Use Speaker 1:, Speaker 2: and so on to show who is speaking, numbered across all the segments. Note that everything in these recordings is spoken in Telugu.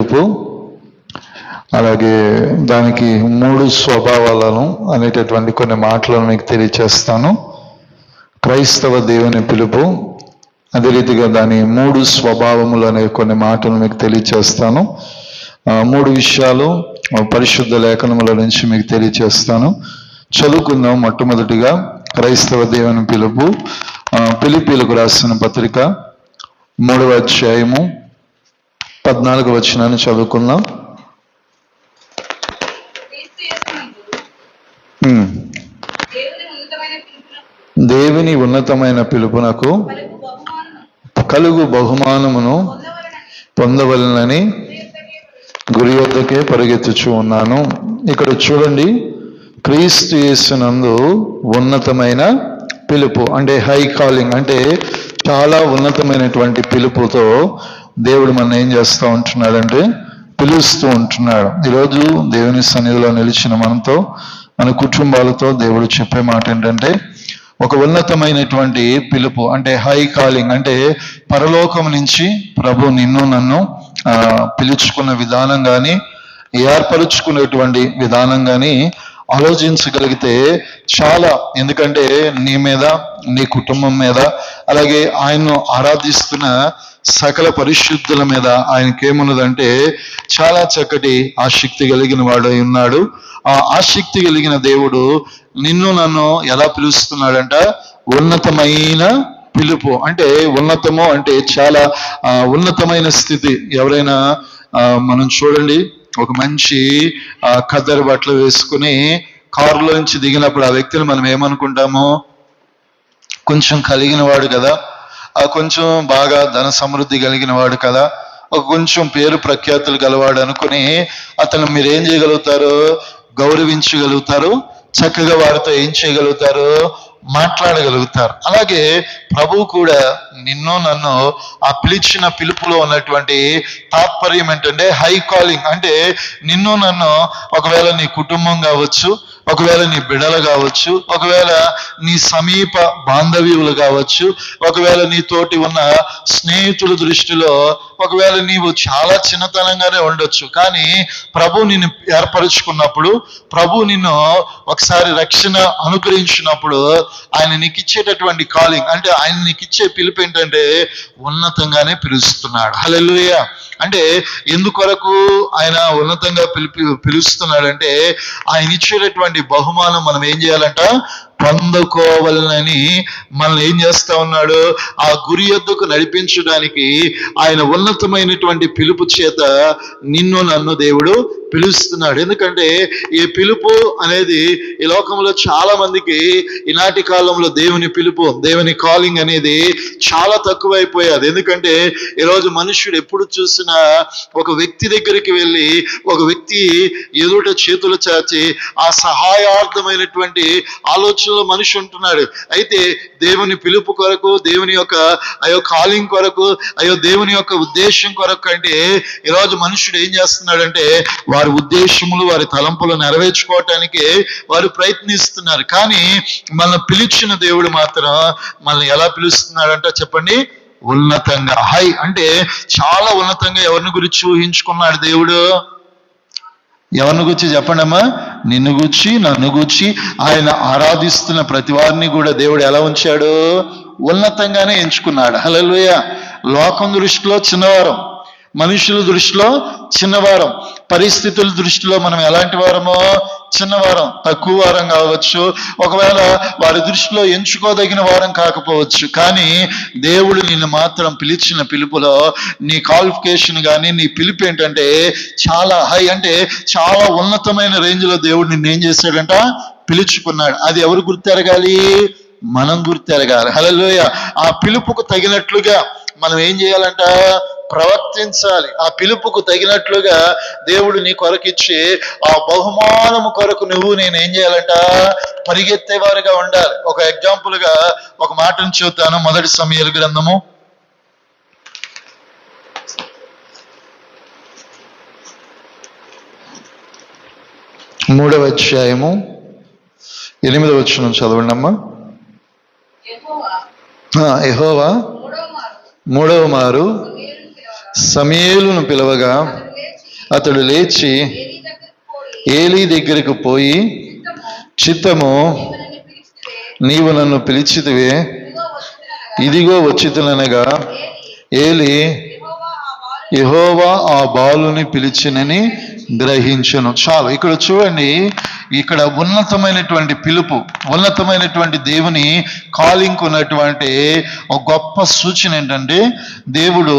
Speaker 1: పిలుపు, అలాగే దానికి 3 స్వభావాలను అనేటటువంటి కొన్ని మాటలను మీకు తెలియచేస్తాను. క్రైస్తవ దేవుని పిలుపు, అదే రీతిగా దాని 3 స్వభావములు అనే కొన్ని మాటలు మీకు తెలియచేస్తాను. 3 విషయాలు పరిశుద్ధ లేఖనముల నుంచి మీకు తెలియచేస్తాను. చదువుకుందాం. మొట్టమొదటిగా క్రైస్తవ దేవుని పిలుపు, ఫిలిప్పీయులకు రాసిన పత్రిక 3వ అధ్యాయము 14వ వచనాన్ని చదువుకుందాం. దేవుని ఉన్నతమైన పిలుపునకు కలుగు బహుమానమును పొందవలనని గురి వద్దకే పరిగెత్తుచూ ఉన్నాను. ఇక్కడ చూడండి, క్రీస్తు యేసునందు ఉన్నతమైన పిలుపు అంటే హై కాలింగ్, అంటే చాలా ఉన్నతమైనటువంటి పిలుపుతో దేవుడు మన ఏం చేస్తూ ఉంటున్నాడంటే పిలుస్తూ ఉంటున్నాడు. ఈరోజు దేవుని సన్నిధిలో నిలిచిన మనతో, మన కుటుంబాలతో దేవుడు చెప్పే మాట ఏంటంటే, ఒక ఉన్నతమైనటువంటి పిలుపు అంటే హై కాలింగ్, అంటే పరలోకం నుంచి ప్రభు నిన్ను నన్ను పిలుచుకున్న విధానం కానీ, ఏర్పరుచుకునేటువంటి విధానం కానీ ఆలోచించగలిగితే చాలా. ఎందుకంటే నీ మీద, నీ కుటుంబం మీద, అలాగే ఆయన్ను ఆరాధిస్తున్న సకల పరిశుద్ధుల మీద ఆయనకేమున్నదంటే చాలా చక్కటి ఆసక్తి కలిగిన వాడు ఉన్నాడు. ఆ ఆసక్తి కలిగిన దేవుడు నిన్ను నన్ను ఎలా పిలుస్తున్నాడంట? ఉన్నతమైన పిలుపు. అంటే ఉన్నతము అంటే చాలా ఉన్నతమైన స్థితి. ఎవరైనా మనం చూడండి, ఒక మంచి ఖద్దరు బట్టలు వేసుకుని కారులో నుంచి దిగినప్పుడు ఆ వ్యక్తిని మనం ఏమనుకుంటాము? కొంచెం కలిగిన వాడు కదా, కొంచెం బాగా ధన సమృద్ధి కలిగిన వాడు కదా, ఒక కొంచెం పేరు ప్రఖ్యాతులు గలవాడు అనుకుని అతను మీరేం చేయగలుగుతారు? గౌరవించగలుగుతారు. చక్కగా వారితో ఏం చేయగలుగుతారు? మాట్లాడగలుగుతారు. అలాగే ప్రభువు కూడా నిన్ను నన్ను ఆ పిలిచిన పిలుపులో ఉన్నటువంటి తాత్పర్యం ఏంటంటే హై కాలింగ్. అంటే నిన్ను నన్ను ఒకవేళ నీ కుటుంబం కావచ్చు, ఒకవేళ నీ బిడ్డలు కావచ్చు, ఒకవేళ నీ సమీప బాంధవ్యులు కావచ్చు, ఒకవేళ నీ తోటి ఉన్న స్నేహితుల దృష్టిలో ఒకవేళ నీవు చాలా చిన్నతనంగానే ఉండొచ్చు, కానీ ప్రభు నిన్ను ఏర్పరుచుకున్నప్పుడు, ప్రభు నిన్ను ఒకసారి రక్షణ అనుగ్రహించినప్పుడు ఆయన నీకు ఇచ్చేటటువంటి కాలింగ్, అంటే ఆయన నీకు ఇచ్చే పిలుపు ఏంటంటే ఉన్నతంగానే పిలుస్తున్నాడు. హల్లెలూయా. అంటే ఎందుకొరకు ఆయన ఉన్నతంగా పిలుస్తున్నాడంటే ఆయన ఇచ్చేటటువంటి బహుమానం మనం ఏం చేయాలంట? పొందుకోవాలని మనల్ని ఏం చేస్తా ఉన్నాడు? ఆ గురి యొద్దకు నడిపించడానికి ఆయన ఉన్నతమైనటువంటి పిలుపు చేత నిన్ను నన్ను దేవుడు పిలుస్తున్నాడు. ఎందుకంటే ఈ పిలుపు అనేది ఈ లోకంలో చాలా మందికి ఈనాటి కాలంలో దేవుని పిలుపు, దేవుని కాలింగ్ అనేది చాలా తక్కువైపోయాది. ఎందుకంటే ఈరోజు మనుష్యుడు ఎప్పుడు చూసినా ఒక వ్యక్తి దగ్గరికి వెళ్ళి, ఒక వ్యక్తి ఎదుట చేతులు చాచి ఆ సహాయార్థమైనటువంటి ఆలోచనలో మనిషి ఉంటున్నాడు. అయితే దేవుని పిలుపు కొరకు, దేవుని యొక్క కాలింగ్ కొరకు, దేవుని యొక్క ఉద్దేశం కొరకు అంటే ఈరోజు మనుషుడు ఏం చేస్తున్నాడంటే వారి ఉద్దేశములు, వారి తలంపులు నెరవేర్చుకోవటానికి వారు ప్రయత్నిస్తున్నారు. కానీ మనల్ని పిలిచిన దేవుడు మాత్రం మనల్ని ఎలా పిలుస్తున్నాడంట చెప్పండి? ఉన్నతంగా. హై అంటే చాలా ఉన్నతంగా. ఎవరిని గురించి ఊహించుకున్నాడు దేవుడు? ఎవరిని గురించి చెప్పండి అమ్మా? నిన్ను గూర్చి, నన్ను గూర్చి. ఆయన ఆరాధిస్తున్న ప్రతి వారిని కూడా దేవుడు ఎలా ఉంచాడు? ఉన్నతంగానే ఎంచుకున్నాడు. హల్లెలూయా. లోకం దృష్టిలో చిన్నవారం, మనుషుల దృష్టిలో చిన్నవారం, పరిస్థితుల దృష్టిలో మనం ఎలాంటి వారమో చిన్నవారం, తక్కువ వారం కావచ్చు, ఒకవేళ వారి దృష్టిలో ఎంచుకోదగిన వారం కాకపోవచ్చు. కానీ దేవుడు నిన్ను మాత్రం పిలిచిన పిలుపులో నీ క్వాలిఫికేషన్ కానీ నీ పిలుపు ఏంటంటే చాలా హై, అంటే చాలా ఉన్నతమైన రేంజ్లో దేవుడు నిన్ను ఏం చేశాడంట? పిలుచుకున్నాడు. అది ఎవరు గుర్తెరగాలి? మనం గుర్తెరగాలి. హల్లెలూయా. ఆ పిలుపుకు తగినట్లుగా మనం ఏం చేయాలంట? ప్రవర్తించాలి. ఆ పిలుపుకు తగినట్లుగా దేవుడు నీ కొరకిచ్చి ఆ బహుమానము కొరకు నువ్వు నేను ఏం చేయాలంట? పరిగెత్తేవారుగా ఉండాలి. ఒక ఎగ్జాంపుల్గా ఒక మాటను చూద్దాను. 1 సమూయేలు గ్రంథము 3వ అధ్యాయము 8వ వచనం చదవండి అమ్మా. యెహోవా 3వ మారు సమూయేలును పిలవగా అతడు లేచి ఏలీ దగ్గరకు పోయి, చిత్తము, నీవు నన్ను పిలిచితివే, ఇదిగో వచ్చితుననగా ఏలీ యెహోవా ఆ బాలుని పిలిచినని గ్రహించును. చాలు. ఇక్కడ చూడండి, ఇక్కడ ఉన్నతమైనటువంటి పిలుపు, ఉన్నతమైనటువంటి దేవుని కాలింగ్ ఉన్నటువంటి ఒక గొప్ప సూచన ఏంటంటే, దేవుడు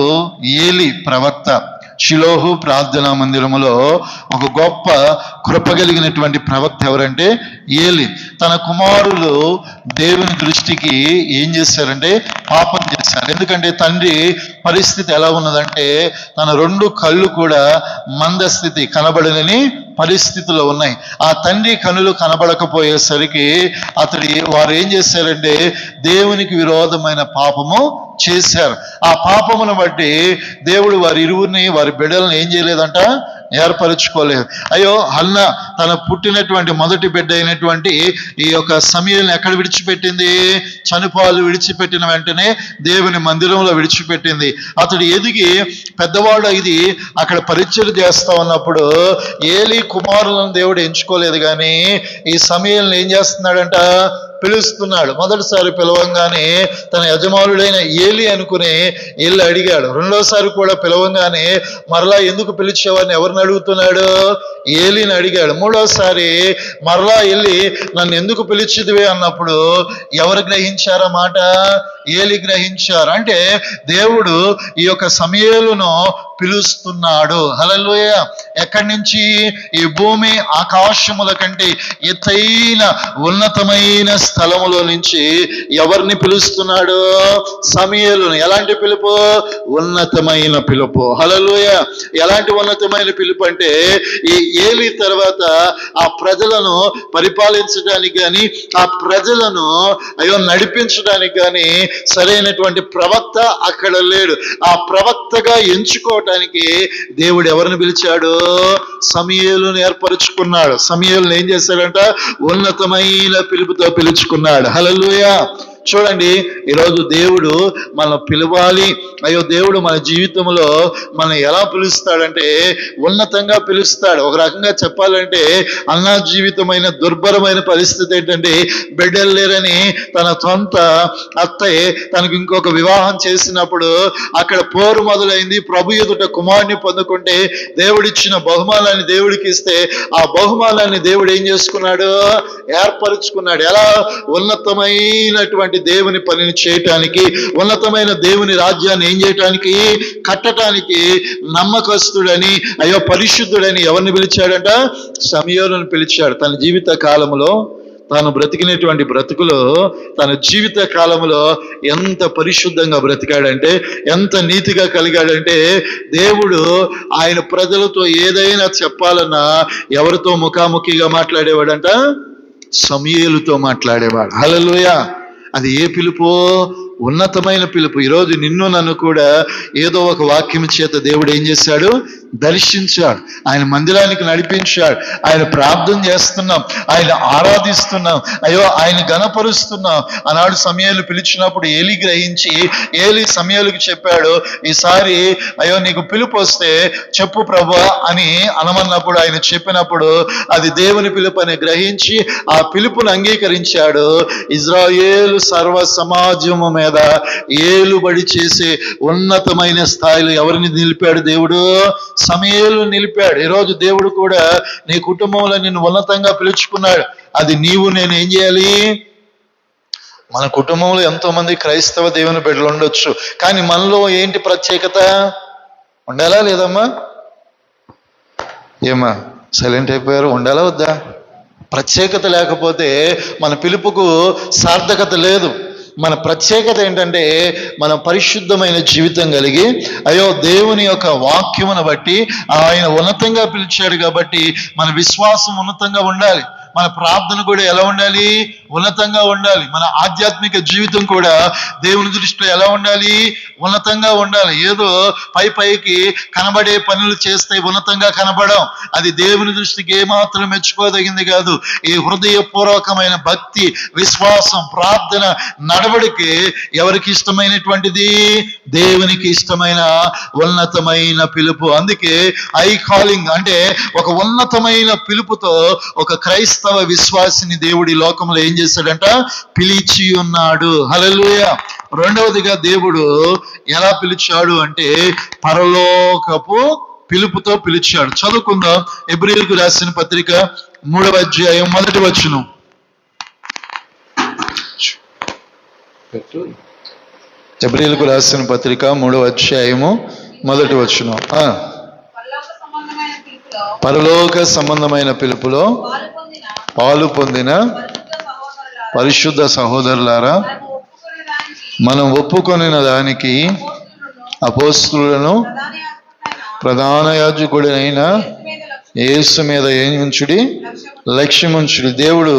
Speaker 1: ఏలీ ప్రవక్త షిలోహు ప్రార్థనా మందిరములో ఒక గొప్ప కృప కలిగినటువంటి ప్రవక్త ఎవరంటే ఏలీ. తన కుమారులు దేవుని దృష్టికి ఏం చేశారంటే పాపం చేశారు. ఎందుకంటే తండ్రి పరిస్థితి ఎలా ఉన్నదంటే, తన 2 కళ్ళు కూడా మందస్థితి, కనబడని పరిస్థితుల్లో ఉన్నాయి. ఆ తండ్రి కనులు కనబడకపోయేసరికి వారు ఏం చేశారంటే దేవునికి విరోధమైన పాపము చేశారు. ఆ పాపమును బట్టి దేవుడు వారి ఇరువురిని, వారి బిడ్డలను ఏం చేయలేదంట, ఏర్పరచుకోలేదు. అయ్యో, హన్న తన పుట్టినటువంటి మొదటి బిడ్డ అయినటువంటి ఈ యొక్క సమయల్ని ఎక్కడ విడిచిపెట్టింది? చనుపాలు విడిచిపెట్టిన వెంటనే దేవుని మందిరంలో విడిచిపెట్టింది. అతడు ఎదిగి పెద్దవాడు ఇది అక్కడ పరిచయం చేస్తా ఉన్నప్పుడు ఏలీ కుమారులను దేవుడు ఎంచుకోలేదు, కానీ ఈ సమయల్ని ఏం చేస్తున్నాడంట, పిలుస్తున్నాడు. మొదటిసారి పిలవంగానే తన యజమానుడైన ఏలీ అనుకుని ఏలి అడిగాడు. రెండోసారి కూడా పిలవంగానే మరలా ఎందుకు పిలిచేవాడిని ఎవరిని అడుగుతున్నాడు? ఏలీని అడిగాడు. మూడోసారి మరలా వెళ్ళి నన్ను ఎందుకు పిలిచిదివే అన్నప్పుడు ఎవరు గ్రహించారా మాట? ఏలీ గ్రహించారు. అంటే దేవుడు ఈ యొక్క సమూయేలును పిలుస్తున్నాడు. హల్లెలూయా. ఎక్కడి నుంచి? ఈ భూమి ఆకాశముల కంటే ఎత్తైన ఉన్నతమైన స్థలములో నుంచి ఎవరిని పిలుస్తున్నాడు? సమూయేలును. ఎలాంటి పిలుపు? ఉన్నతమైన పిలుపు. హల్లెలూయా. ఎలాంటి ఉన్నతమైన పిలుపు అంటే, ఈ ఏలీ తర్వాత ఆ ప్రజలను పరిపాలించడానికి కానీ, ఆ ప్రజలను నడిపించడానికి కానీ సరైనటువంటి ప్రవక్త అక్కడ లేడు. ఆ ప్రవక్తగా ఎంచుకోవటానికి దేవుడు ఎవరిని పిలిచాడు? సమూయేలును ఏర్పరచుకున్నాడు. సమూయేలును ఏం చేశాడంట? ఉన్నతమైన పిలుపుతో పిలుచుకున్నాడు. హల్లెలూయా. చూడండి, ఈరోజు దేవుడు మనం పిలవాలి. దేవుడు మన జీవితంలో మనం ఎలా పిలుస్తాడంటే ఉన్నతంగా పిలుస్తాడు. ఒక రకంగా చెప్పాలంటే అన్నా జీవితమైన దుర్భరమైన పరిస్థితి ఏంటంటే, బిడ్డలు లేరని తన సొంత అత్తయ్య తనకు ఇంకొక వివాహం చేసినప్పుడు అక్కడ పోరు మొదలైంది. ప్రభు ఎదుట కుమారుని పొందుకుంటే దేవుడిచ్చిన బహుమానాన్ని దేవుడికి ఇస్తే ఆ బహుమానాన్ని దేవుడు ఏం చేసుకున్నాడు? ఏర్పరుచుకున్నాడు. ఎలా? ఉన్నతమైనటువంటి దేవుని పనిని చేయటానికి, ఉన్నతమైన దేవుని రాజ్యాన్ని ఏం చేయటానికి? కట్టడానికి. నమ్మకస్తుడని, పరిశుద్ధుడని ఎవరిని పిలిచాడంట? సమూయేలును పిలిచాడు. తన జీవిత కాలంలో, తాను బ్రతికినటువంటి బ్రతుకులో, తన జీవిత కాలంలో ఎంత పరిశుద్ధంగా బ్రతికాడంటే, ఎంత నీతిగా కలిగాడంటే, దేవుడు ఆయన ప్రజలతో ఏదైనా చెప్పాలన్నా ఎవరితో ముఖాముఖిగా మాట్లాడేవాడంట? సమూయేలుతో మాట్లాడేవాడు. హల్లెలూయా. అది ఏ పిలుపో? ఉన్నతమైన పిలుపు. ఈరోజు నిన్ను నన్ను కూడా ఏదో ఒక వాక్యం చేత దేవుడు ఏం చేశాడు? దర్శించాడు. ఆయన మందిరానికి నడిపించాడు. ఆయన ప్రార్థన చేస్తున్నాం, ఆయన ఆరాధిస్తున్నాం, ఆయన గణపరుస్తున్నాం. ఆనాడు సమూయేలు పిలిచినప్పుడు ఏలీ గ్రహించి ఏలీ సమూయేలుకి చెప్పాడు, ఈసారి నీకు పిలుపు వస్తే చెప్పు ప్రభువా అని అనమన్నప్పుడు, ఆయన చెప్పినప్పుడు అది దేవుని పిలుపు అని గ్రహించి ఆ పిలుపును అంగీకరించాడు. ఇజ్రాయేలు సర్వ సమాజము మీద ఏలుబడి చేసే ఉన్నతమైన స్థాయిలో ఎవరిని నిలిపాడు? దేవుడు సమూయేలును నిలిపాడు. ఈరోజు దేవుడు కూడా నీ కుటుంబంలో నిన్ను ఉన్నతంగా పిలుచుకున్నాడు. అది నీవు నేను ఏం చేయాలి? మన కుటుంబంలో ఎంతో మంది క్రైస్తవ దేవుని బిడ్డలు ఉండొచ్చు, కానీ మనలో ఏంటి ప్రత్యేకత? ఉండాలా లేదమ్మా? ఏమా సైలెంట్ అయిపోయారు? ఉండాలా వద్దా? ప్రత్యేకత లేకపోతే మన పిలుపుకు సార్థకత లేదు. మన ప్రత్యేకత ఏంటంటే, మనం పరిశుద్ధమైన జీవితం కలిగి దేవుని యొక్క వాక్యమును బట్టి ఆయన ఉన్నతంగా పిలిచాడు కాబట్టి మన విశ్వాసం ఉన్నతంగా ఉండాలి. మన ప్రార్థన కూడా ఎలా ఉండాలి? ఉన్నతంగా ఉండాలి. మన ఆధ్యాత్మిక జీవితం కూడా దేవుని దృష్టిలో ఎలా ఉండాలి? ఉన్నతంగా ఉండాలి. ఏదో పైకి కనబడే పనులు చేస్తే ఉన్నతంగా కనబడం, అది దేవుని దృష్టికి ఏమాత్రం మెచ్చుకోదగింది కాదు. ఈ హృదయపూర్వకమైన భక్తి, విశ్వాసం, ప్రార్థన, నడవడికి ఎవరికి ఇష్టమైనటువంటిది? దేవునికి ఇష్టమైన ఉన్నతమైన పిలుపు. అందుకే ఐ కాలింగ్ అంటే ఒక ఉన్నతమైన పిలుపుతో ఒక క్రైస్తవ విశ్వాసిని దేవుడి లోకంలో ఏం చేశాడంట? పిలిచి ఉన్నాడు. హల్లెలూయా. రెండవదిగా దేవుడు ఎలా పిలిచాడు అంటే పరలోకపు పిలుపుతో పిలిచాడు. చదువుకుందాం. హెబ్రీయులకు రాసిన పత్రిక 3వ అధ్యాయం 1వ వచనం. హెబ్రీయులకు రాసిన పత్రిక 3వ అధ్యాయము 1వ వచనం. పరలోక సంబంధమైన పిలుపులో పాలు పొందిన పరిశుద్ధ సహోదరులారా, మనం ఒప్పుకొనిన దానికి అపోస్తలులను ప్రధాన యాజకుడైన యేసు మీద ఏం ఉంచుడి? లక్ష్యం ఉంచుడి. దేవుడు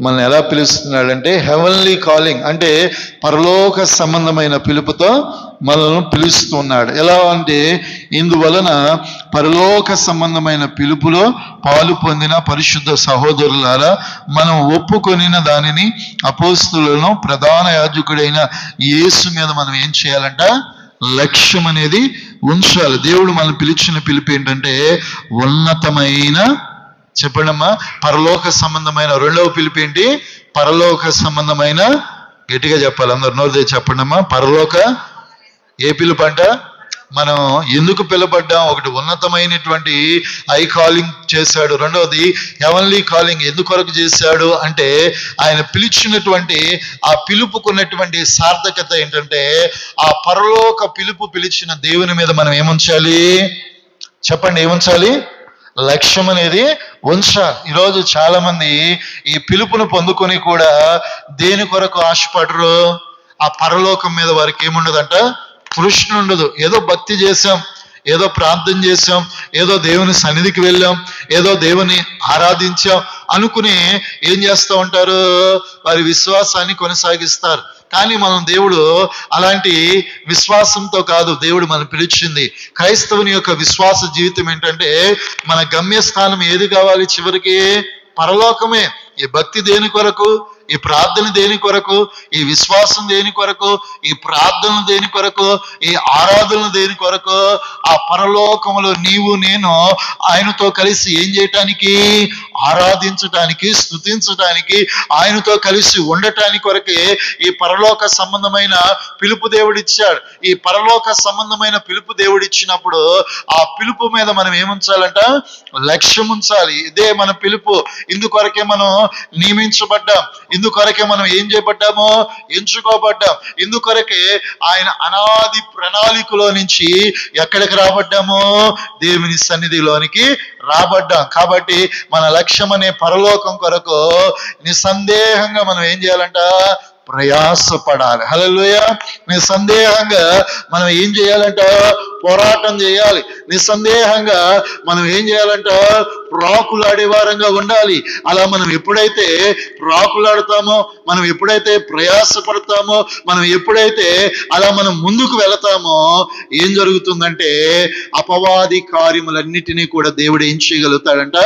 Speaker 1: మనం ఎలా పిలుస్తున్నాడంటే హెవెన్లీ కాలింగ్ అంటే పరలోక సంబంధమైన పిలుపుతో మనల్ని పిలుస్తున్నాడు. ఎలా అంటే ఇందువలన పరలోక సంబంధమైన పిలుపులో పాలు పొందిన పరిశుద్ధ సహోదరులారా, మనం ఒప్పుకొనిన దానిని అపోస్తలులను ప్రధాన యాజకుడైన యేసు మీద మనం ఏం చేయాలంట? లక్ష్యం అనేది ఉంచాలి. దేవుడు మనం పిలిచిన పిలుపు ఏంటంటే ఉన్నతమైన, చెప్పండమ్మా, పరలోక సంబంధమైన. రెండవ పిలుపు ఏంటి? పరలోక సంబంధమైన. గట్టిగా చెప్పాలి అందరు, నోరు చెప్పండమ్మా. పరలోక ఏ పిలుపు అంట? మనం ఎందుకు పిలబడ్డాం? ఒకటి ఉన్నతమైనటువంటి ఐ కాలింగ్ చేశాడు. రెండవది హెవెన్లీ కాలింగ్. ఎందుకొరకు చేశాడు అంటే ఆయన పిలిచినటువంటి ఆ పిలుపుకున్నటువంటి సార్థకత ఏంటంటే ఆ పరలోక పిలుపు పిలిచిన దేవుని మీద మనం ఏముంచాలి? చెప్పండి, ఏముంచాలి? లక్ష్యం అనేది ఉంచాలి. ఈరోజు చాలా మంది ఈ పిలుపును పొందుకొని కూడా దేని కొరకు ఆశపడరు? ఆ పరలోకం మీద వారికి ఏముండదంట? తృష్ణ ఉండదు. ఏదో భక్తి చేశాం, ఏదో ప్రార్థన చేశాం, ఏదో దేవుని సన్నిధికి వెళ్ళాం, ఏదో దేవుని ఆరాధించాం అనుకుని ఏం చేస్తూ ఉంటారు? వారి విశ్వాసాన్ని కొనసాగిస్తారు. కానీ మనం దేవుడు అలాంటి విశ్వాసంతో కాదు దేవుడు మనం పిలిచింది. క్రైస్తవుని యొక్క విశ్వాస జీవితం ఏంటంటే మన గమ్యస్థానం ఏది కావాలి? చివరికి పరలోకమే. ఈ భక్తి దేని కొరకు? ఈ ప్రార్థన దేని కొరకు? ఈ విశ్వాసం దేని కొరకు? ఈ ప్రార్థన దేని కొరకు? ఈ ఆరాధన దేని కొరకు? ఆ పరలోకములో నీవు నేను ఆయనతో కలిసి ఏం చేయటానికి? ఆరాధించటానికి, స్తుతించటానికి, ఆయనతో కలిసి ఉండటానికి కొరకే ఈ పరలోక సంబంధమైన పిలుపు దేవుడిచ్చాడు. ఈ పరలోక సంబంధమైన పిలుపు దేవుడిచ్చినప్పుడు ఆ పిలుపు మీద మనం ఏముంచాలంట? లక్ష్యం ఉంచాలి. ఇదే మన పిలుపు. ఇందుకొరకే మనం నియమించబడ్డాం. ఇందుకొరకే మనం ఏం చేయబడ్డామో? ఎంచుకోబడ్డాం. ఇందుకొరకే ఆయన అనాది ప్రణాళికలో నుంచి ఎక్కడికి రాబడ్డామో? దేవుని సన్నిధిలోనికి రాబడ్డాం. కాబట్టి మన లక్ష్యం అనే పరలోకం కొరకు నిస్సందేహంగా మనం ఏం చేయాలంట? ప్రయాసపడాలి. హల్లెలూయా. నిస్సందేహంగా మనం ఏం చేయాలంట? పోరాటం చేయాలి. నిస్సందేహంగా మనం ఏం చేయాలంట? ప్రాకులాడే వారంగా ఉండాలి. అలా మనం ఎప్పుడైతే ప్రాకులాడతామో, మనం ఎప్పుడైతే ప్రయాసపడతామో, మనం ఎప్పుడైతే అలా మనం ముందుకు వెళతామో ఏం జరుగుతుందంటే అపవాది కార్యములన్నిటినీ కూడా దేవుడు ఏం చేయగలుగుతాడంట?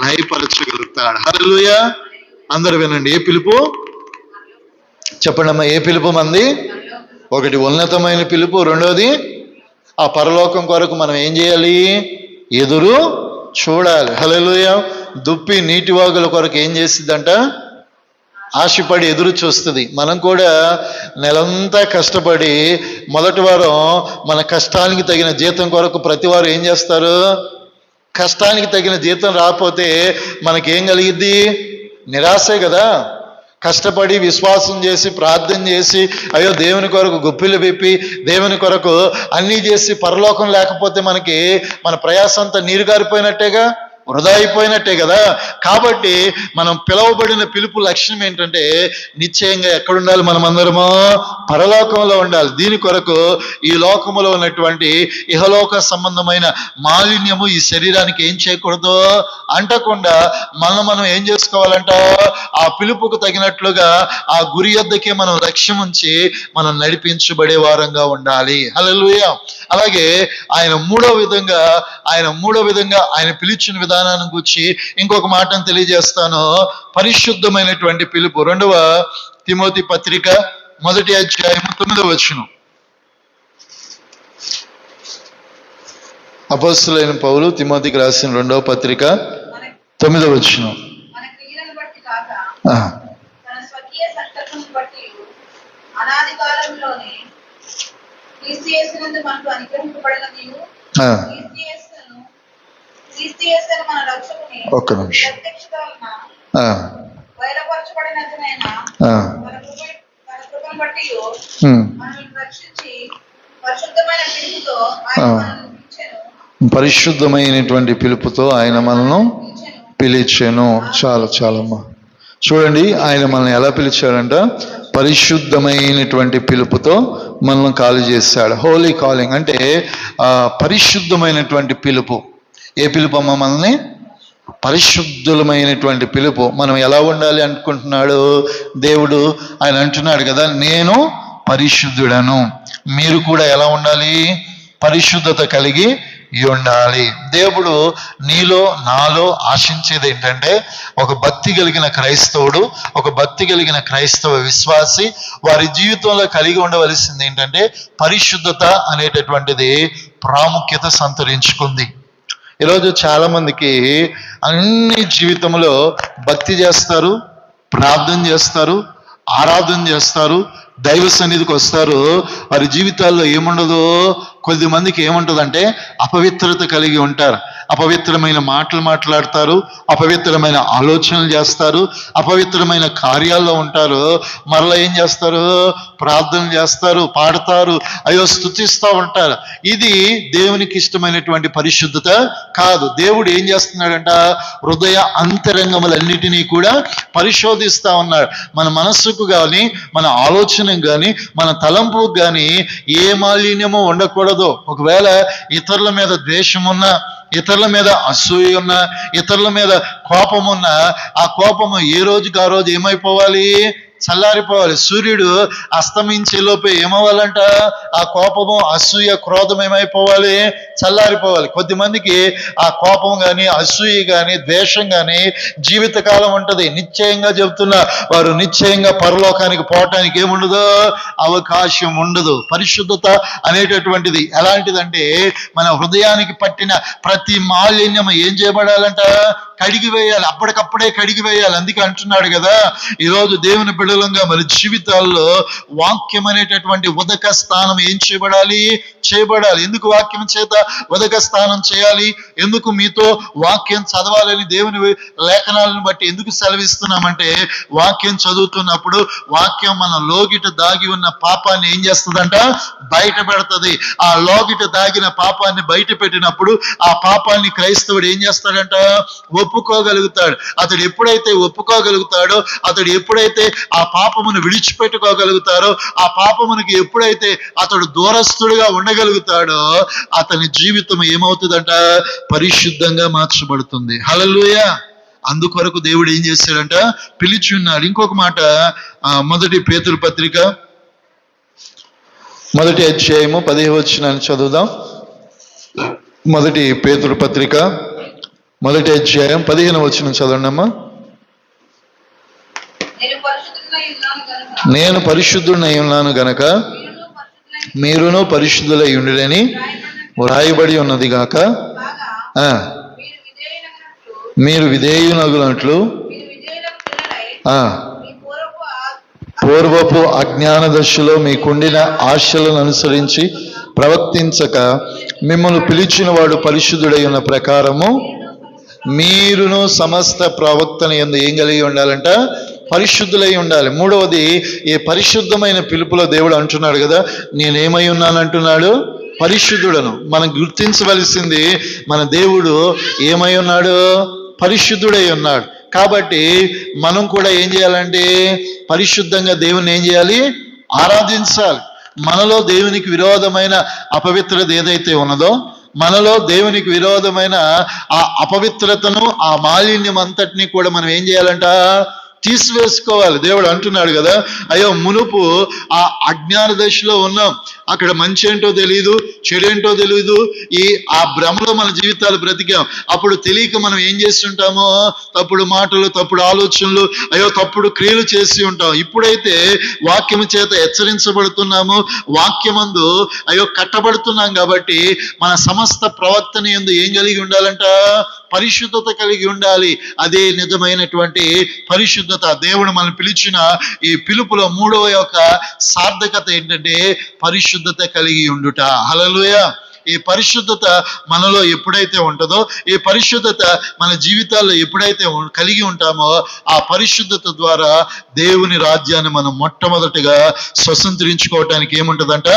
Speaker 1: లయపరచగలుగుతాడు. హల్లెలూయా. అందరూ వినండి. ఏ పిలుపు? చెప్పండి అమ్మా, ఏ పిలుపు మంది? ఒకటి ఉన్నతమైన పిలుపు, రెండోది ఆ పరలోకం కొరకు మనం ఏం చేయాలి? ఎదురు చూడాలి. హల్లెలూయా. దుప్పి నీటి వాగుల కొరకు ఏం చేసిద్దంట? ఆశపడి ఎదురు చూస్తుంది. మనం కూడా నెలంతా కష్టపడి మొదటి వారం మన కష్టానికి తగిన జీతం కొరకు ప్రతి వారు ఏం చేస్తారు? కష్టానికి తగిన జీతం రాకపోతే మనకేం కలిగిద్ది? నిరాశే కదా. కష్టపడి విశ్వాసం చేసి ప్రార్థన చేసి అయ్యో దేవుని కొరకు గుప్పిలు విప్పి దేవుని కొరకు అన్నీ చేసి పరలోకం లేకపోతే మనకి మన ప్రయాసంతా నీరు గారిపోయినట్టేగా. వృధా అయిపోయినట్టే కదా. కాబట్టి మనం పిలువబడిన పిలుపు లక్ష్యం ఏంటంటే నిశ్చయంగా ఎక్కడుండాలి? మనమందరము పరలోకంలో ఉండాలి. దీని కొరకు ఈ లోకములో ఉన్నటువంటి ఇహలోక సంబంధమైన మాలిన్యము ఈ శరీరానికి ఏం చేయకూడదు, అంటకుండా మనం ఏం చేసుకోవాలంట? ఆ పిలుపుకు తగినట్లుగా ఆ గురి యొద్దకే మనం లక్ష్యం ఉంచి మనం నడిపించబడే వారంగా ఉండాలి. హల్లెలూయా. అలాగే ఆయన మూడో విధంగా ఆయన పిలిచిన విధానాన్ని గురించి ఇంకొక మాటను తెలియజేస్తాను. పరిశుద్ధమైనటువంటి పిలుపు. 2వ తిమోతి పత్రిక 1వ అధ్యాయం 9వ వచనం. అపోస్తలుడైన పౌలు తిమోతికి రాసిన 2వ పత్రిక 9వ వచనం. ఒక్క నిమిషం. పరిశుద్ధమైనటువంటి పిలుపుతో ఆయన మనల్ని పిలిచెను. చాలమ్మా. చూడండి, ఆయన మనల్ని ఎలా పిలిచాడంట? పరిశుద్ధమైనటువంటి పిలుపుతో మనల్ని కాల్ చేశాడు. హోలీ కాలింగ్ అంటే పరిశుద్ధమైనటువంటి పిలుపు. ఏ పిలుపు అమ్మ? మనల్ని పరిశుద్ధులమైనటువంటి పిలుపు. మనం ఎలా ఉండాలి అనుకుంటున్నాడు దేవుడు? ఆయన అంటున్నాడు కదా, నేను పరిశుద్ధుడను, మీరు కూడా ఎలా ఉండాలి? పరిశుద్ధత కలిగి ఉండాలి. దేవుడు నీలో నాలో ఆశించేది ఏంటంటే ఒక భక్తి కలిగిన క్రైస్తవుడు, ఒక భక్తి కలిగిన క్రైస్తవ విశ్వాసి వారి జీవితంలో కలిగి ఉండవలసింది ఏంటంటే పరిశుద్ధత అనేటటువంటిది ప్రాముఖ్యత సంతరించుకుంది. ఈరోజు చాలా మందికి అన్ని జీవితంలో భక్తి చేస్తారు, ప్రార్థన చేస్తారు, ఆరాధన చేస్తారు, దైవ సన్నిధికి వస్తారు. వారి జీవితాల్లో ఏముండదు. కొద్ది మందికి ఏముంటుందంటే అపవిత్రత కలిగి ఉంటారు. అపవిత్రమైన మాటలు మాట్లాడతారు, అపవిత్రమైన ఆలోచనలు చేస్తారు, అపవిత్రమైన కార్యాల్లో ఉంటారు. మరలా ఏం చేస్తారు? ప్రార్థనలు చేస్తారు, పాడతారు, అయ్యో స్తుతిస్తూ ఉంటారు. ఇది దేవునికి ఇష్టమైనటువంటి పరిశుద్ధత కాదు. దేవుడు ఏం చేస్తున్నాడంట? హృదయ అంతరంగములన్నిటినీ కూడా పరిశోధిస్తూ ఉన్నాడు. మన మనస్సుకు కానీ, మన ఆలోచనకు కానీ, మన తలంపుకు కానీ ఏ మాలిన్యమో ఉండకూడదు. ఒకవేళ ఇతరుల మీద ద్వేషం ఉన్నా, ఇతరుల మీద అసూయ ఉన్నా, ఇతరుల మీద కోపం ఉన్నా, ఆ కోపము ఏ రోజుకి ఆ రోజు ఏమైపోవాలి? చల్లారిపోవాలి. సూర్యుడు అస్తమించే లోపే ఏమవ్వాలంట? ఆ కోపము, అసూయ, క్రోధం ఏమైపోవాలి? చల్లారిపోవాలి. కొద్దిమందికి ఆ కోపం కానీ, అసూయ కానీ, ద్వేషం కానీ జీవితకాలం ఉంటుంది. నిశ్చయంగా చెబుతున్నా, వారు నిశ్చయంగా పరలోకానికి పోవటానికి ఏముండదు, అవకాశం ఉండదు. పరిశుద్ధత అనేటటువంటిది ఎలాంటిదంటే మన హృదయానికి పట్టిన ప్రతి మాలిన్యం ఏం చేయబడాలంట? కడిగి వేయాలి. అప్పటికప్పుడే కడిగి వేయాలి. అందుకే అంటున్నాడు కదా, ఈరోజు దేవుని బిడ్డలంగా మన జీవితాల్లో వాక్యం అనేటటువంటి ఉదక స్థానం ఏం చేయబడాలి? ఎందుకు వాక్యం చేత ఉదక స్థానం చేయాలి? ఎందుకు మీతో వాక్యం చదవాలని దేవుని లేఖనాలను బట్టి ఎందుకు సెలవిస్తున్నామంటే, వాక్యం చదువుతున్నప్పుడు వాక్యం మన లోగిట దాగి ఉన్న పాపాన్ని ఏం చేస్తుందంట? బయట పెడుతుంది. ఆ లోగిట దాగిన పాపాన్ని బయట పెట్టినప్పుడు ఆ పాపాన్ని క్రైస్తవుడు ఏం చేస్తాడంట? ఒప్పుకోగలుగుతాడు. అతడు ఎప్పుడైతే ఒప్పుకోగలుగుతాడో, అతడు ఎప్పుడైతే ఆ పాపమును విడిచిపెట్టుకోగలుగుతారో, ఆ పాపమునికి ఎప్పుడైతే అతడు దూరస్తుడిగా ఉండగలుగుతాడో, అతని జీవితం ఏమవుతుందంట? పరిశుద్ధంగా మార్చబడుతుంది. హల్లెలూయా. అందుకొరకు దేవుడు ఏం చేశాడంట? పిలిచి ఉన్నాడు. ఇంకొక మాట, 1 పేతురు పత్రిక 1వ అధ్యాయము 10వ వచనాన్ని చదువుదాం. 1 పేతురు పత్రిక 1వ అధ్యాయం 15వ వచనం చదవండి అమ్మా. నేను పరిశుద్ధుడై ఉన్నాను గనక మీరును పరిశుద్ధులై ఉండుడని వ్రాయబడి ఉన్నది గాక, మీరు విధేయునగునట్లు పూర్వపు అజ్ఞాన దశలో మీకుండిన ఆశలను అనుసరించి ప్రవర్తించక మిమ్మల్ని పిలిచిన వాడు పరిశుద్ధుడై ఉన్న ప్రకారము మీరును సమస్త ప్రవక్తన యందు ఏం కలిగి ఉండాలంట? పరిశుద్ధులై ఉండాలి. మూడవది, ఈ పరిశుద్ధమైన పిలుపులో దేవుడు అంటున్నాడు కదా, నేనేమై ఉన్నాను అంటున్నాడు? పరిశుద్ధుడను. మనం గుర్తించవలసింది మన దేవుడు ఏమై ఉన్నాడు? పరిశుద్ధుడై ఉన్నాడు. కాబట్టి మనం కూడా ఏం చేయాలంటే పరిశుద్ధంగా దేవుని ఏం చేయాలి? ఆరాధించాలి. మనలో దేవునికి విరోధమైన అపవిత్రత ఏదైతే ఉన్నదో, మనలో దేవునికి విరోధమైన ఆ అపవిత్రతను, ఆ మాలిన్యం అంతటినీ కూడా మనం ఏం చేయాలంట? తీసివేసుకోవాలి. దేవుడు అంటున్నాడు కదా, అయ్యో మునుపు ఆ అజ్ఞాన దశలో ఉన్నాం, అక్కడ మంచి ఏంటో తెలియదు, చెడేంటో తెలియదు, ఆ భ్రమలో మన జీవితాలు బ్రతికాం. అప్పుడు తెలియక మనం ఏం చేస్తుంటామో, తప్పుడు మాటలు, తప్పుడు ఆలోచనలు, అయ్యో తప్పుడు క్రియలు చేసి ఉంటాం. ఇప్పుడైతే వాక్యము చేత హెచ్చరించబడుతున్నాము, వాక్యమందు అయ్యో కట్టబడుతున్నాం కాబట్టి మన సమస్త ప్రవర్తన యందు ఏం కలిగి ఉండాలంట? పరిశుద్ధత కలిగి ఉండాలి. అదే నిజమైనటువంటి పరిశుద్ధత. దేవుడు మనం పిలిచిన ఈ పిలుపులో 3వ యొక్క సార్థకత ఏంటంటే పరిశుద్ధత కలిగి ఉండుట. హల్లెలూయా. ఈ పరిశుద్ధత మనలో ఎప్పుడైతే ఉంటుందో, ఈ పరిశుద్ధత మన జీవితాల్లో ఎప్పుడైతే కలిగి ఉంటామో, ఆ పరిశుద్ధత ద్వారా దేవుని రాజ్యాన్ని మనం మొట్టమొదటిగా స్వతంత్రించుకోవటానికి ఏముంటుందంట?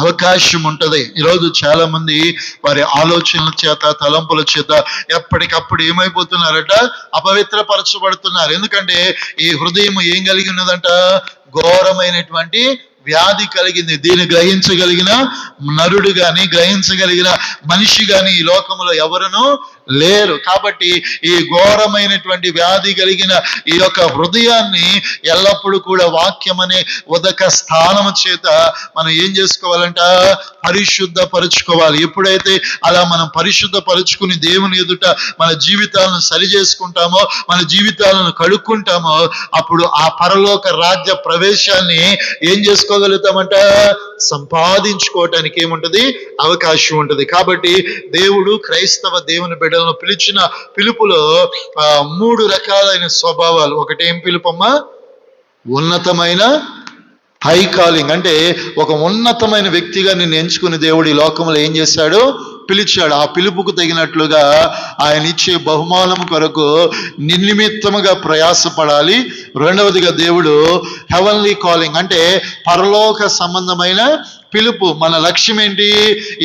Speaker 1: అవకాశం ఉంటుంది. ఈరోజు చాలా మంది వారి ఆలోచనల చేత, తలంపుల చేత ఎప్పటికప్పుడు ఏమైపోతున్నారట? అపవిత్రపరచబడుతున్నారు. ఎందుకంటే ఈ హృదయం ఏం కలిగి ఉన్నదంట? ఘోరమైనటువంటి వ్యాధి కలిగింది. దీన్ని గ్రహించగలిగిన నరుడు గాని, గ్రహించగలిగిన మనిషి గాని ఈ లోకంలో ఎవరునూ లేరు. కాబట్టి ఈ ఘోరమైనటువంటి వ్యాధి కలిగిన ఈ యొక్క హృదయాన్ని ఎల్లప్పుడూ కూడా వాక్యం అనే ఉదక స్థానము చేత మనం ఏం చేసుకోవాలంట? పరిశుద్ధపరుచుకోవాలి. ఎప్పుడైతే అలా మనం పరిశుద్ధపరుచుకుని దేవుని ఎదుట మన జీవితాలను సరి చేసుకుంటామో, మన జీవితాలను కడుక్కుంటామో, అప్పుడు ఆ పరలోక రాజ్య ప్రవేశాన్ని ఏం చేసుకోగలుగుతామంట? సంపాదించుకోవటానికి ఏముంటది? అవకాశం ఉంటుంది. కాబట్టి దేవుడు క్రైస్తవ దేవుని బిడ్డలను పిలిచిన పిలుపులో 3 రకాలైన స్వభావాలు. ఒకటేం పిలుపమ్మా? ఉన్నతమైన హై కాలింగ్. అంటే ఒక ఉన్నతమైన వ్యక్తిగా నిన్ను ఎంచుకుని దేవుడు ఈ లోకంలో ఏం చేశాడు? పిలిచాడు. ఆ పిలుపుకు తగినట్లుగా ఆయన ఇచ్చే బహుమానము కొరకు నిర్నిమిత్తముగా ప్రయాసపడాలి. రెండవదిగా దేవుడు హెవెన్లీ కాలింగ్, అంటే పరలోక సంబంధమైన పిలుపు. మన లక్ష్యం ఏంటి?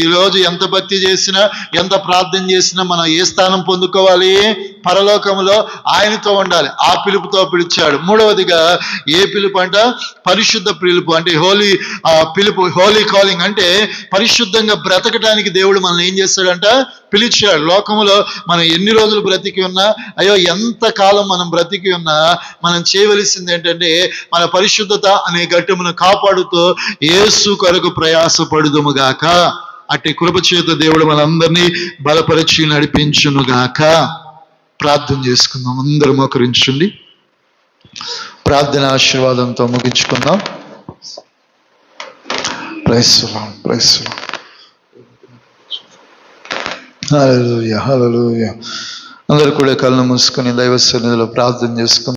Speaker 1: ఈరోజు ఎంత భక్తి చేసినా, ఎంత ప్రార్థన చేసినా మనం ఏ స్థానం పొందుకోవాలి? పరలోకంలో ఆయనతో ఉండాలి. ఆ పిలుపుతో పిలిచాడు. మూడవదిగా ఏ పిలుపు అంట? పరిశుద్ధ పిలుపు. అంటే హోలీ పిలుపు, హోలీ కాలింగ్. అంటే పరిశుద్ధంగా బ్రతకడానికి దేవుడు మనల్ని ఏం చేస్తాడంట? పిలిచాడు. లోకంలో మనం ఎన్ని రోజులు బ్రతికి ఉన్నా, అయ్యో ఎంత కాలం మనం బ్రతికి ఉన్నా, మనం చేయవలసింది ఏంటంటే మన పరిశుద్ధత అనే గట్టుమును కాపాడుతూ యేసు కొరకు ప్రయాసపడుదుముగాక. అట్టి కృప చేత దేవుడు మనందరినీ బలపరిచి నడిపించునుగాక. ప్రార్థన చేసుకుందాం. అందరూ మోకరించండి. ప్రార్థన ఆశీర్వాదంతో ముగించుకుందాం. Praise the Lord, praise the Lord. Hallelujah, hallelujah. అందరూ కూడా కళ్ళు మూసుకొని దైవ సన్నిధిలో ప్రార్థన చేసుకుందాం.